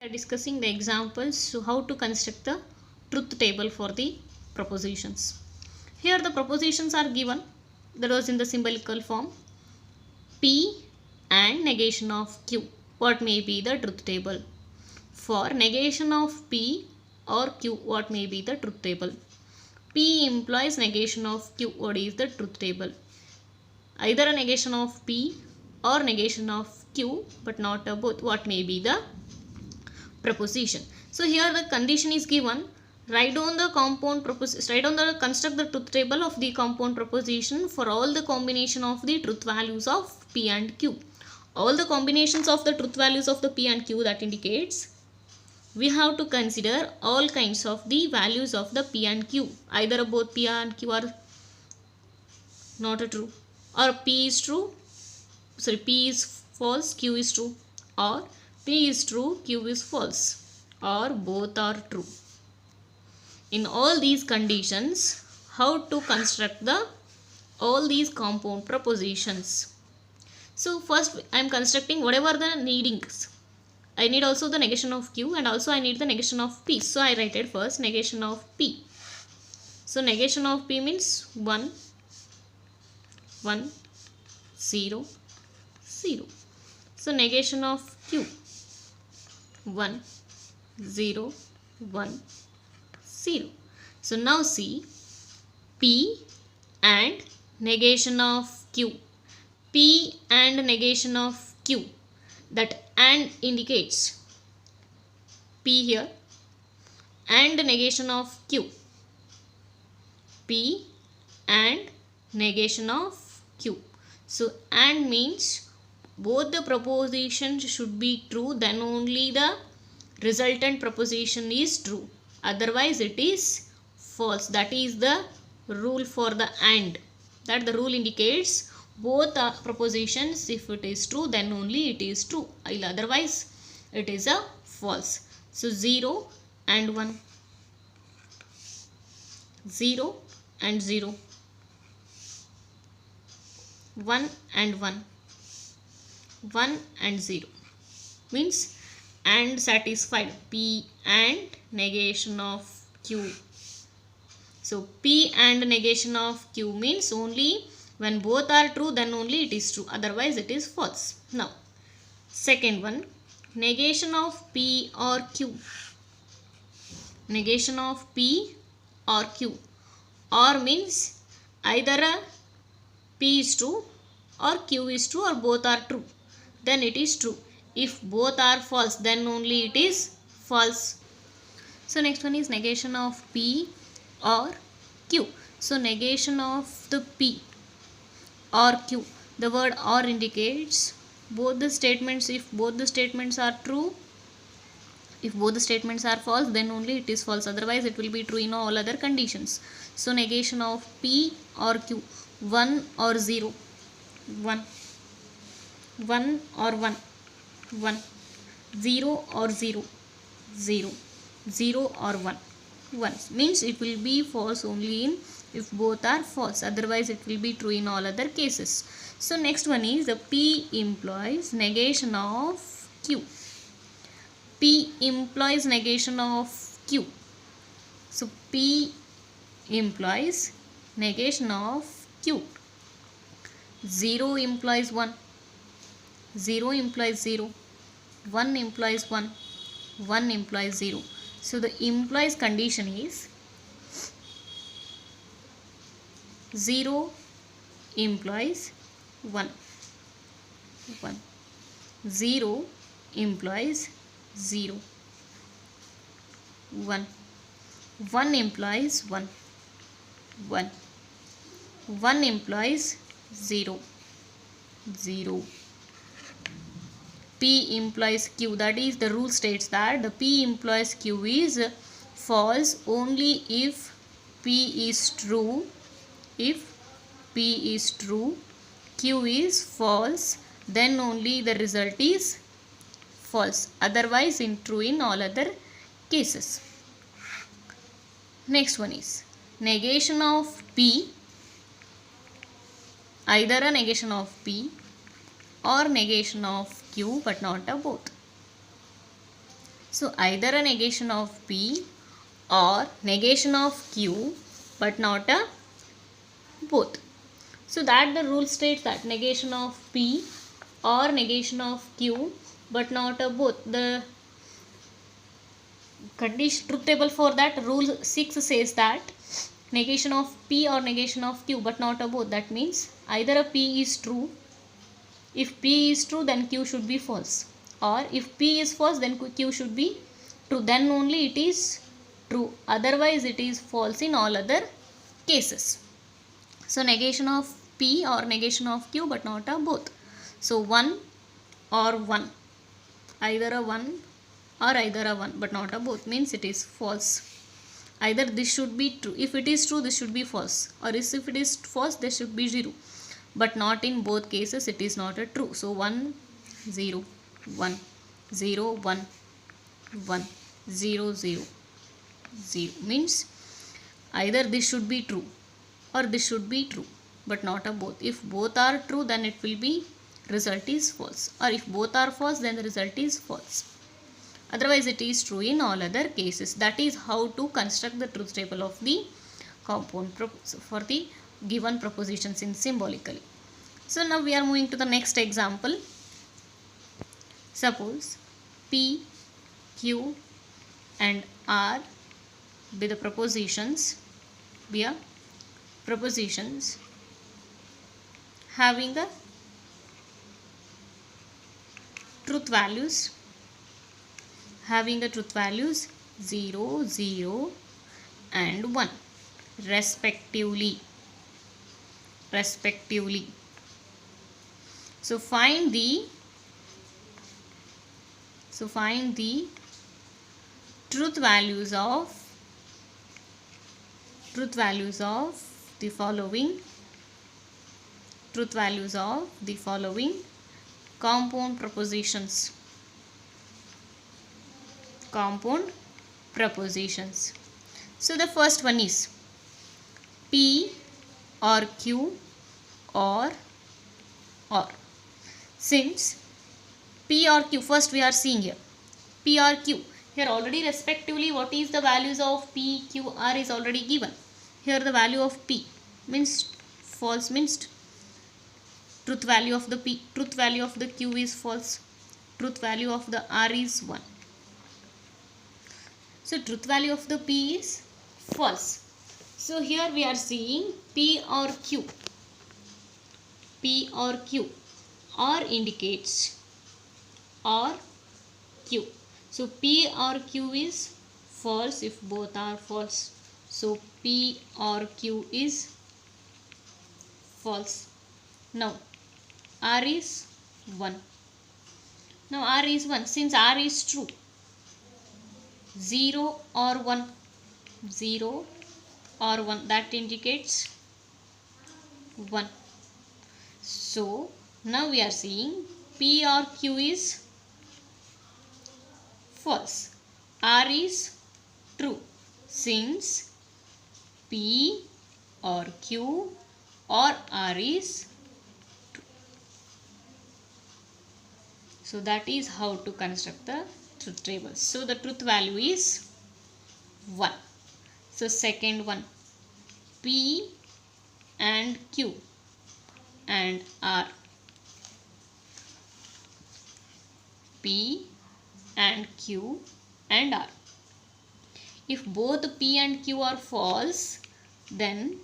are discussing the examples so how to construct the truth table for the propositions. Here the propositions are given, that was in the symbolical form, P and negation of Q. What may be the truth table? For negation of P or Q, what may be the truth table? P implies negation of Q. What is the truth table? Either a negation of P or negation of Q, but not both. What may be the proposition? So here the condition is given. Write down the construct the truth table of the compound proposition for all the combination of the truth values of P and Q. All the combinations of the truth values of the P and Q, that indicates we have to consider all kinds of the values of the P and Q. Either both P and Q are not true, or P is true, P is false, Q is true, or P is true, Q is false, or both are true. In all these conditions, how to construct all these compound propositions? So first I am constructing whatever the needings. I need also the negation of Q and also I need the negation of P. So I write it first, negation of P. So negation of P means 1, 1, 0, 0. So negation of Q, 1, 0, 1, 0. So now see, P and negation of Q. P and negation of Q. That and indicates P here and negation of Q. P and negation of Q. So and means both the propositions should be true, then only the resultant proposition is true. Otherwise it is false. That is the rule for the and. That the rule indicates both are propositions, if it is true then only it is true, otherwise it is a false. So 0 and 1, 0 and 0, 1 and 1, 1 and 0 means and satisfied. P and negation of Q. So P and negation of Q means only when both are true then only it is true, otherwise it is false. Now second one, negation of P or Q. Negation of P or Q. Or means either a P is true or Q is true or both are true, then it is true. If both are false then only it is false. So next one is negation of P or Q. So negation of the P or Q. The word or indicates both the statements. If both the statements are true, if both the statements are false, then only it is false. Otherwise it will be true in all other conditions. So negation of P or Q. 1 or 0. 1. 1 or 1. 1. 0 or 0. 0. 0 or 1. 1 means it will be false only in if both are false, otherwise it will be true in all other cases. So next one is the P implies negation of Q. P implies negation of Q. So P implies negation of Q. 0 implies 1. 0 implies 0. 1 implies 1. 1 implies 0. So the implies condition is 0 implies 1. 1. 0 implies 0. 1. 1 implies 1. 1. 1 implies 0. 0. P implies Q. That is, the rule states that the P implies Q is false only if P is true. If P is true, Q is false, then only the result is false. Otherwise in true in all other cases. Next one is negation of P. Either a negation of P or negation of Q, but not a both. So either a negation of P or negation of Q, but not a both. So that the rule states that negation of P or negation of Q, but not a both. The condition truth table for that rule 6 says that negation of P or negation of Q, but not a both. That means either a P is true. If P is true, then Q should be false, or if P is false, then Q should be true. Then only it is true. Otherwise, it is false in all other cases. So negation of P or negation of Q, but not a both. So 1 or 1, either a 1 or either a 1, but not a both, means it is false. Either this should be true. If it is true, this should be false, or if it is false, there should be 0. But not in both cases, it is not a true. So 1 0 1 0 1 1 0 0 0 means either this should be true or this should be true, but not a both. If both are true, then it will be result is false, or if both are false, then the result is false. Otherwise, it is true in all other cases. That is how to construct the truth table of the compound for the given propositions in symbolically. So now we are moving to the next example. Suppose P, Q and R be the propositions, having a truth values 0 0 and 1 respectively. So find the truth values of the following compound propositions. So the first one is P or Q or. Since P or Q, first we are seeing here P or Q. Here already respectively what is the values of P, Q, R is already given. Here the value of P means false, means truth value of the P, truth value of the Q is false, truth value of the R is 1. So truth value of the P is false. So here we are seeing P or Q. R indicates or Q. So P or Q is false if both are false. So P or Q is false. Now R is 1. Now R is 1. Since R is true, 0 or 1, that indicates 1. So now we are seeing P or Q is false, R is true, since P or Q or R is true. So that is how to construct the truth table. So the truth value is 1. So second one, P and Q and R. P and Q and R. If both P and Q are false, then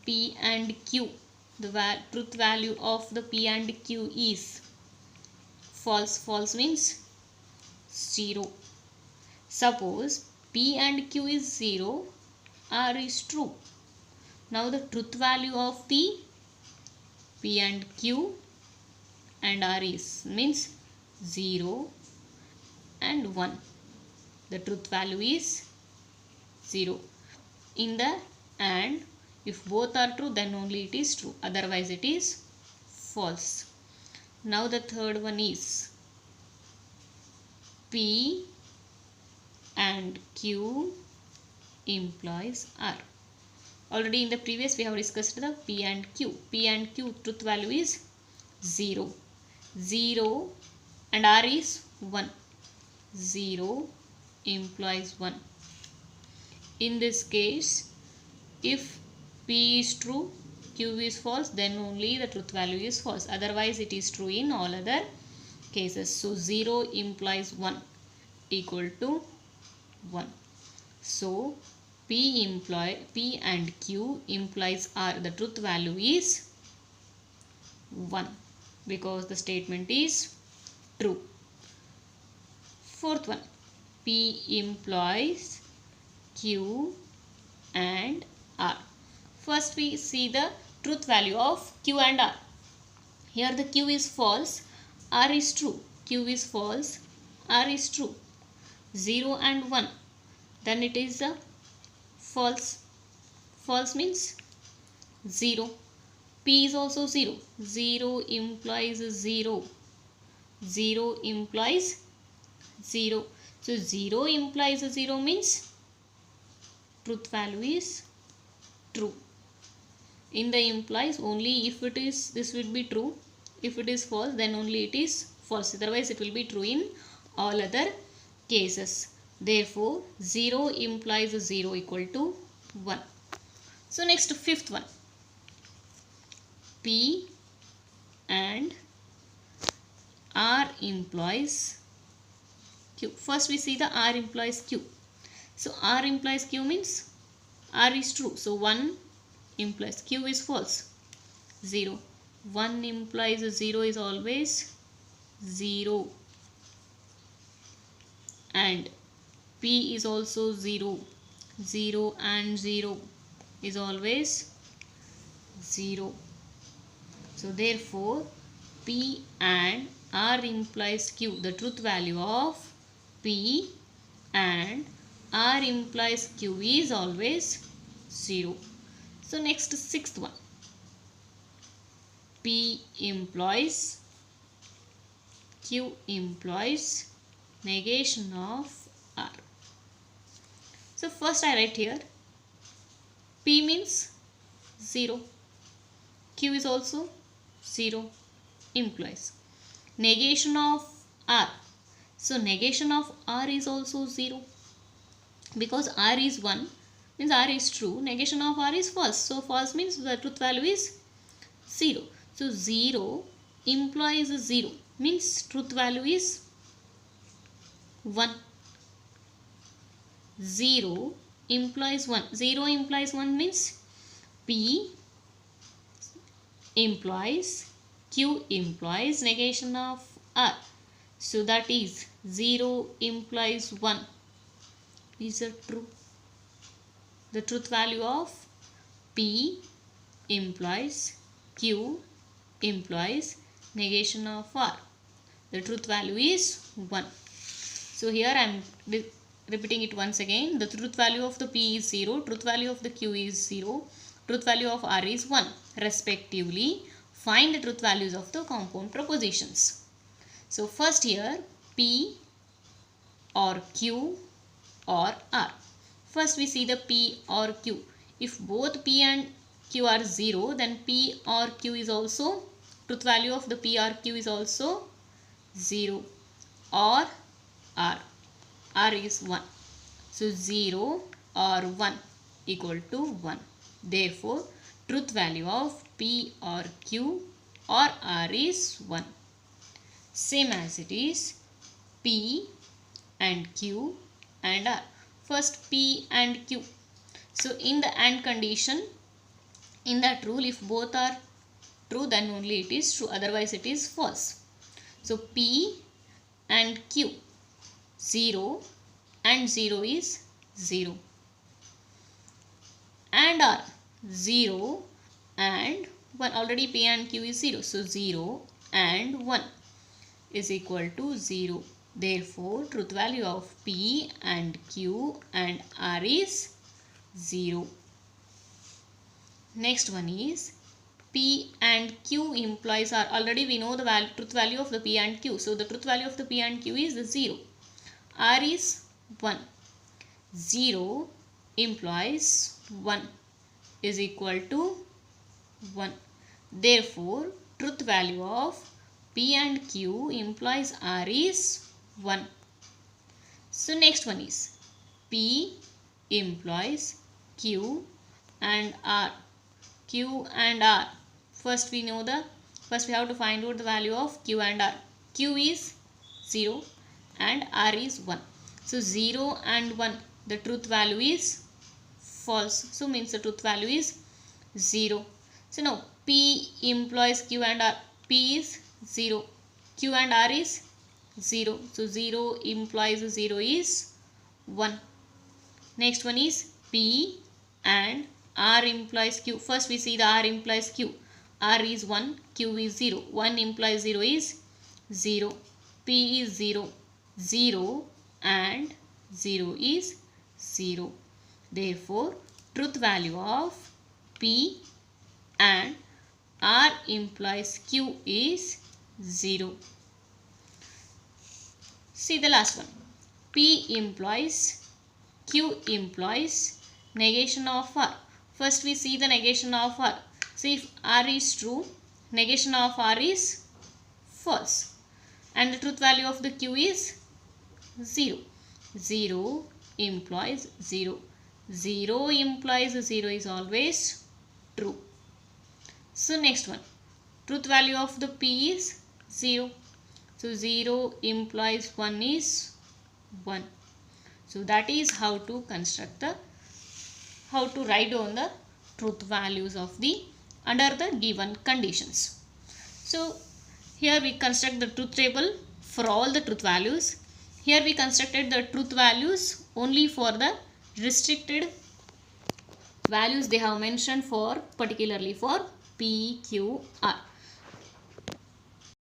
P and Q, the truth value of the P and Q is false. False means 0. Suppose P and Q is 0, R is true. Now the truth value of the P and Q and R is means 0 and 1. The truth value is 0. In the and, if both are true, then only it is true. Otherwise it is false. Now the third one is P and Q implies R. Already in the previous we have discussed the P and Q. P and Q truth value is 0. 0 and R is 1. 0 implies 1. In this case, if P is true, Q is false, then only the truth value is false. Otherwise, it is true in all other cases. So, 0 implies 1 equal to 1. So, P and Q implies R. The truth value is 1 because the statement is true. Fourth one, P implies Q and R. First we see the truth value of Q and R. Here the Q is false, R is true. Q is false, R is true. 0 and 1. Then it is a false. False means 0. P is also 0. 0 implies 0. 0 implies 0. So 0 implies 0 means truth value is true. In the implies, only if it is, this will be true. If it is false, then only it is false. Otherwise it will be true in all other cases. Therefore 0 implies 0 equal to 1. So next, fifth one, P and R implies Q. First we see the R implies Q. So R implies Q means R is true. So 1 implies Q is false. 0. 1 implies 0 is always 0. And P is also 0. 0 and 0 is always 0. So therefore P and R implies Q. The truth value of P and R implies Q is always 0. So next, sixth one, P implies Q implies negation of R. So first I write here P means 0, Q is also 0, implies negation of R. So negation of R is also 0 because R is 1 means R is true. Negation of R is false. So false means the truth value is 0. So 0 implies 0 means truth value is 1. 0 implies 1. 0 implies 1 means P implies Q implies negation of R. So that is 0 implies 1. Is it true? The truth value of P implies Q implies negation of R. The truth value is 1. So here I am repeating it once again. The truth value of the P is 0. Truth value of the Q is 0. Truth value of R is 1. Respectively, find the truth values of the compound propositions. So first here P or Q or R. First we see the P or Q. If both P and Q are 0, then P or Q is also, truth value of the P or Q is also 0, or R. R is 1. So 0 or 1 equal to 1. Therefore, truth value of P or Q or R is 1. Same as it is P and Q and R. First P and Q. So in the AND condition, in that rule, if both are true, then only it is true. Otherwise it is false. So P and Q, 0 and 0 is 0. And R, 0 and 1. Already P and Q is 0. So 0 and 1 is equal to 0. Therefore, truth value of P and Q and R is 0. Next one is P and Q implies R. Already we know the truth value of the P and Q. So, the truth value of the P and Q is 0. R is 1. 0 implies 1 is equal to 1. Therefore, truth value of P and Q implies R is 1. So next one is P implies Q and R. Q and R. First we have to find out the value of Q and R. Q is 0 and R is 1. So 0 and 1, the truth value is false. So means the truth value is 0. So now P implies Q and R. P is 0. Q and R is 0. So 0 implies 0 is 1. Next one is P and R implies Q. First we see the R implies Q. R is 1, Q is 0. 1 implies 0 is 0. P is 0. 0 and 0 is 0. Therefore, truth value of P and R implies Q is 0. See the last one. P implies Q implies negation of R. First we see the negation of R. So if R is true, negation of R is false. And the truth value of the Q is 0. 0 implies 0. 0 implies 0 is always true. So next one. Truth value of the P is 0. So 0 implies 1 is 1. So that is how to write down the truth values of the under the given conditions. So here we construct the truth table for all the truth values. Here we constructed the truth values only for the restricted values they have mentioned for particularly for P, Q, R.